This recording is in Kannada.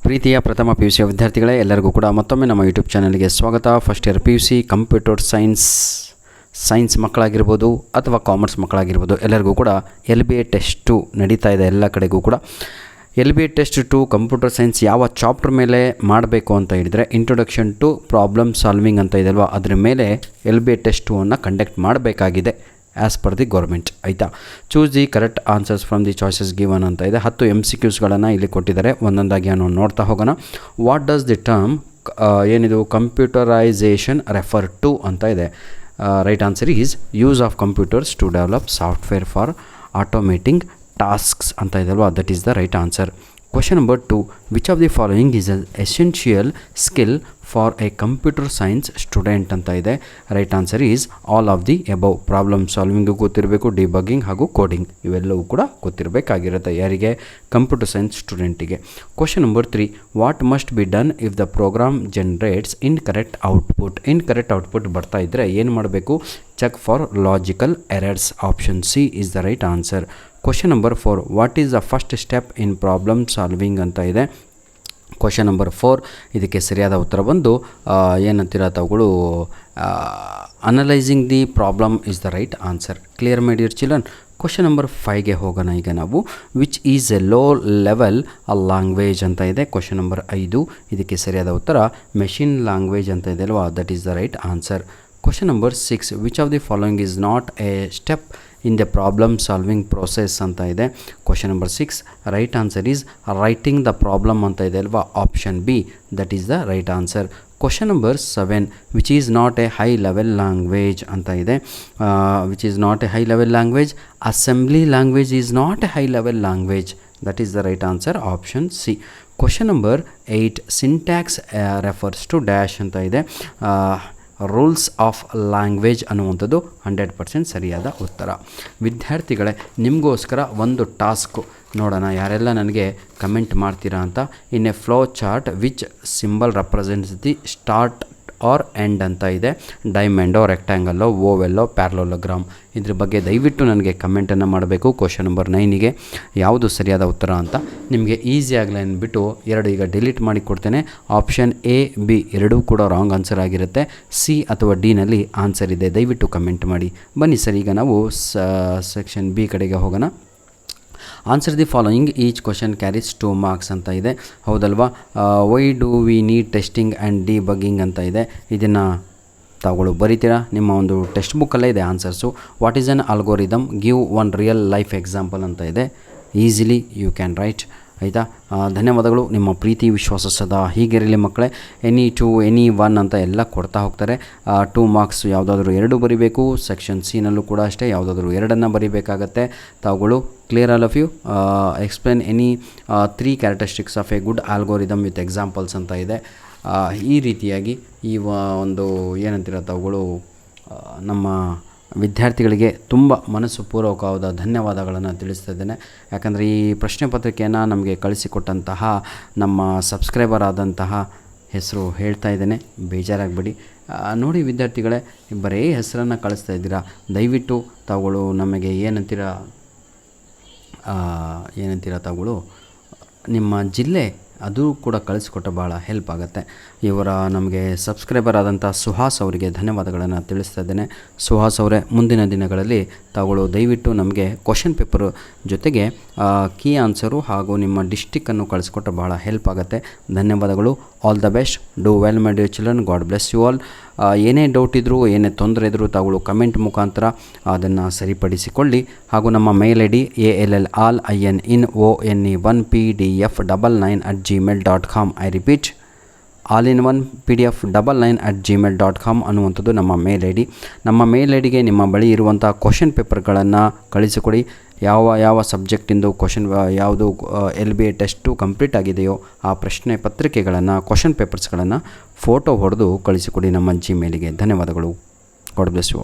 ಪ್ರೀತಿಯ ಪ್ರಥಮ PUC ವಿದ್ಯಾರ್ಥಿಗಳೇ, ಎಲ್ಲರಿಗೂ ಕೂಡ ಮತ್ತೊಮ್ಮೆ ನಮ್ಮ ಯೂಟ್ಯೂಬ್ ಚಾನಲ್ಗೆ ಸ್ವಾಗತ. First year PUC computer science ಮಕ್ಕಳಾಗಿರ್ಬೋದು ಅಥವಾ ಕಾಮರ್ಸ್ ಮಕ್ಕಳಾಗಿರ್ಬೋದು, ಎಲ್ಲರಿಗೂ ಕೂಡ LBA ಟೆಸ್ಟ್ 2 ನಡೀತಾ ಇದೆ. ಎಲ್ಲ ಕಡೆಗೂ ಕೂಡ LBA ಟೆಸ್ಟ್ 2 ಕಂಪ್ಯೂಟರ್ ಸೈನ್ಸ್ ಯಾವ ಚಾಪ್ಟರ್ ಮೇಲೆ ಮಾಡಬೇಕು ಅಂತ ಹೇಳಿದರೆ, ಇಂಟ್ರೊಡಕ್ಷನ್ ಟು ಪ್ರಾಬ್ಲಮ್ ಸಾಲ್ವಿಂಗ್ ಅಂತ ಇದೆ ಅಲ್ವಾ, ಅದ್ರ ಮೇಲೆ LBA ಟೆಸ್ಟ್ 2 ಕಂಡಕ್ಟ್ ಮಾಡಬೇಕಾಗಿದೆ ಆ್ಯಸ್ ಪರ್ ದಿ ಗೌರ್ಮೆಂಟ್. ಆಯಿತಾ, choose the correct answers from the choices given ಅಂತ ಇದೆ. 10 MCQsಗಳನ್ನು ಇಲ್ಲಿ ಕೊಟ್ಟಿದ್ದಾರೆ. ಒಂದೊಂದಾಗಿ ನಾವು ನೋಡ್ತಾ ಹೋಗೋಣ. ವಾಟ್ ಡಸ್ ದಿ ಟರ್ಮ್ ಏನಿದು ಕಂಪ್ಯೂಟರೈಸೇಷನ್ ರೆಫರ್ ಟು ಅಂತ ಇದೆ. Right answer is use of computers to develop software for automating tasks ಅಂತ ಇದೆ ಅಲ್ವಾ, that is the right answer. Question number 2, which of the following is an essential skill for a computer science student ಅಂತ ಇದೆ. Right answer is all of the above. Problem solving ಗೊತ್ತಿರಬೇಕು, ಡಿಬಗ್ಗಿಂಗ್ ಹಾಗೂ ಕೋಡಿಂಗ್ ಇವೆಲ್ಲವೂ ಕೂಡ ಗೊತ್ತಿರಬೇಕಾಗಿರುತ್ತೆ. ಯಾರಿಗೆ? ಕಂಪ್ಯೂಟರ್ ಸೈನ್ಸ್ ಸ್ಟೂಡೆಂಟಿಗೆ. Question number 3, what must be done if the program generates incorrect output. Incorrect output ಬರ್ತಾ ಇದ್ದರೆ ಏನು ಮಾಡಬೇಕು? Check for logical errors. Option C is the right answer. Question number 4, what is the first step in problem solving ಅಂತ ಇದೆ. ಕ್ವಶನ್ ನಂಬರ್ 4 ಇದಕ್ಕೆ ಸರಿಯಾದ ಉತ್ತರ ಬಂದು ಏನಂತೀರ ತಾವುಗಳು, analysing the problem is the right answer. Clear my dear children. Question number 5ಗೆ ಹೋಗೋಣ ಈಗ ನಾವು. Which is a low level language ಅಂತ ಇದೆ. ಕ್ವಶನ್ ನಂಬರ್ 5 ಇದಕ್ಕೆ ಸರಿಯಾದ ಉತ್ತರ ಮೆಷಿನ್ ಲ್ಯಾಂಗ್ವೇಜ್ ಅಂತ ಇದೆ ಅಲ್ವಾ, that is the right answer. Question number 6, which of the following is not A step in the problem solving process ಅಂತ ಇದೆ. Question number 6 right answer is writing the problem ಅಂತ ಇದೆ ಅಲ್ವಾ, option be that is the right answer. Question number 7, which is not A high level language ಅಂತ ಇದೆ. Which is not A high level language. Assembly language is not A high level language, that is the right answer, option C. Question number 8, syntax refers to dash ಅಂತ ಇದೆ. ರೂಲ್ಸ್ ಆಫ್ ಲ್ಯಾಂಗ್ವೇಜ್ ಅನ್ನುವಂಥದ್ದು 100% ಸರಿಯಾದ ಉತ್ತರ. ವಿದ್ಯಾರ್ಥಿಗಳೇ, ನಿಮಗೋಸ್ಕರ ಒಂದು ಟಾಸ್ಕು ನೋಡೋಣ, ಯಾರೆಲ್ಲ ನನಗೆ ಕಮೆಂಟ್ ಮಾಡ್ತೀರಾ ಅಂತ. In a flow chart which symbol represents the start or end ಅಂತ ಇದೆ. ಡೈಮಂಡೋ, ರೆಕ್ಟ್ಯಾಂಗಲ್ಲೋ, ಓವೆಲ್ಲೋ, ಪ್ಯಾರಲೋಗ್ರಾಮ್, ಇದ್ರ ಬಗ್ಗೆ ದಯವಿಟ್ಟು ನನಗೆ ಕಮೆಂಟನ್ನು ಮಾಡಬೇಕು. ಕ್ವಶನ್ ನಂಬರ್ 9ಗೆ ಯಾವುದು ಸರಿಯಾದ ಉತ್ತರ ಅಂತ ನಿಮಗೆ ಈಸಿ ಆಗಲಿ ಅಂದ್ಬಿಟ್ಟು 2 ಈಗ ಡಿಲೀಟ್ ಮಾಡಿ ಕೊಡ್ತೇನೆ. ಆಪ್ಷನ್ ಎ, ಬಿ ಎರಡೂ ಕೂಡ ರಾಂಗ್ ಆನ್ಸರ್ ಆಗಿರುತ್ತೆ. ಸಿ ಅಥವಾ ಡಿನಲ್ಲಿ ಆನ್ಸರ್ ಇದೆ, ದಯವಿಟ್ಟು ಕಮೆಂಟ್ ಮಾಡಿ. ಬನ್ನಿ ಸರ್, ಈಗ ನಾವು ಸೆಕ್ಷನ್ ಬಿ ಕಡೆಗೆ ಹೋಗೋಣ. Answer the following, each question carries 2 marks ಅಂತ ಇದೆ. ಹೌದಲ್ವಾ? Why do we need testing and debugging ಅಂತ ಇದೆ. ಇದನ್ನು ತಾವುಗಳು ಬರೀತೀರಾ, ನಿಮ್ಮ ಒಂದು ಟೆಕ್ಸ್ಟ್ ಬುಕ್ಕಲ್ಲೇ ಇದೆ answers. What is an algorithm, give one real life example ಅಂತ ಇದೆ. Easily you can write. ಆಯಿತಾ? ಧನ್ಯವಾದಗಳು. ನಿಮ್ಮ ಪ್ರೀತಿ ವಿಶ್ವಾಸ ಸದಾ ಹೀಗಿರಲಿ ಮಕ್ಕಳೇ. ಎನಿ 2, ಎನಿ 1 ಅಂತ ಎಲ್ಲ ಕೊಡ್ತಾ ಹೋಗ್ತಾರೆ. 2 ಮಾರ್ಕ್ಸ್ ಯಾವುದಾದ್ರೂ 2 ಬರೀಬೇಕು. ಸೆಕ್ಷನ್ ಸಿನಲ್ಲೂ ಕೂಡ ಅಷ್ಟೇ, ಯಾವುದಾದ್ರೂ 2 ಬರೀಬೇಕಾಗತ್ತೆ. ತಾವುಗಳು clear all of you. Explain any 3 characteristics of a good algorithm with examples ಅಂತ ಇದೆ. ಈ ರೀತಿಯಾಗಿ ಈ ಒಂದು ಏನಂತೀರ ತಾವುಗಳು, ನಮ್ಮ ವಿದ್ಯಾರ್ಥಿಗಳಿಗೆ ತುಂಬ ಮನಸ್ಸುಪೂರ್ವಕವಾದ ಧನ್ಯವಾದಗಳನ್ನು ತಿಳಿಸ್ತಾ ಇದ್ದೇನೆ. ಯಾಕಂದರೆ ಈ ಪ್ರಶ್ನೆ ಪತ್ರಿಕೆಯನ್ನು ನಮಗೆ ಕಳಿಸಿಕೊಟ್ಟಂತಹ ನಮ್ಮ ಸಬ್ಸ್ಕ್ರೈಬರ್ ಆದಂತಹ ಹೆಸರು ಹೇಳ್ತಾ ಇದ್ದೇನೆ, ಬೇಜಾರಾಗಬೇಡಿ. ನೋಡಿ ವಿದ್ಯಾರ್ಥಿಗಳೇ, ಬರೀ ಹೆಸರನ್ನು ಕಳಿಸ್ತಾ ಇದ್ದೀರಾ. ದಯವಿಟ್ಟು ತಾವುಗಳು ನಮಗೆ ಏನಂತೀರ ತಾವುಗಳು ನಿಮ್ಮ ಜಿಲ್ಲೆ ಅದು ಕೂಡ ಕಳಿಸ್ಕೊಟ್ಟ ಭಾಳ ಹೆಲ್ಪ್ ಆಗುತ್ತೆ. ಇವರ ನಮಗೆ ಸಬ್ಸ್ಕ್ರೈಬರ್ ಆದಂಥ ಸುಹಾಸ್ ಅವರಿಗೆ ಧನ್ಯವಾದಗಳನ್ನು ತಿಳಿಸ್ತಾ ಇದ್ದೇನೆ. ಸುಹಾಸ್ ಅವರೇ, ಮುಂದಿನ ದಿನಗಳಲ್ಲಿ ತಾವುಗಳು ದಯವಿಟ್ಟು ನಮಗೆ ಕ್ವಶನ್ ಪೇಪರು ಜೊತೆಗೆ ಕೀ ಆನ್ಸರು ಹಾಗೂ ನಿಮ್ಮ ಡಿಸ್ಟಿಕ್ಕನ್ನು ಕಳಿಸ್ಕೊಟ್ರೆ ಭಾಳ ಹೆಲ್ಪ್ ಆಗುತ್ತೆ. ಧನ್ಯವಾದಗಳು. All the best. Do well my dear children. God bless you all. ಏನೇ ಡೌಟ್ ಇದ್ದರೂ, ಏನೇ ತೊಂದರೆ ಇದ್ದರೂ ತಾವುಗಳು ಕಮೆಂಟ್ ಮುಖಾಂತರ ಅದನ್ನು ಸರಿಪಡಿಸಿಕೊಳ್ಳಿ. ಹಾಗೂ ನಮ್ಮ ಮೇಲ್ ಐ ಡಿ ALLININONE1PDF99@gmail.com. ಐ ರಿಪೀಟ್, ALLIN1PDF99@gmail.com ಅನ್ನುವಂಥದ್ದು ನಮ್ಮ ಮೇಲ್ ಐ ಡಿ. ನಮ್ಮ ಮೇಲ್ ಐ ಡಿಗೆ ನಿಮ್ಮ ಬಳಿ ಇರುವಂಥ ಕ್ವಶನ್ ಪೇಪರ್ಗಳನ್ನು ಕಳಿಸಿಕೊಡಿ. ಯಾವ ಸಬ್ಜೆಕ್ಟಿಂದು ಕ್ವಶನ್, ಯಾವುದು LBA ಟೆಸ್ಟು ಕಂಪ್ಲೀಟ್ ಆಗಿದೆಯೋ ಆ ಪ್ರಶ್ನೆ ಪತ್ರಿಕೆಗಳನ್ನು, ಕ್ವಶನ್ ಪೇಪರ್ಸ್ಗಳನ್ನು ಫೋಟೋ ಹೊಡೆದು ಕಳಿಸಿಕೊಡಿ ನಮ್ಮ ಜಿಮೇಲಿಗೆ. ಧನ್ಯವಾದಗಳು. God bless you.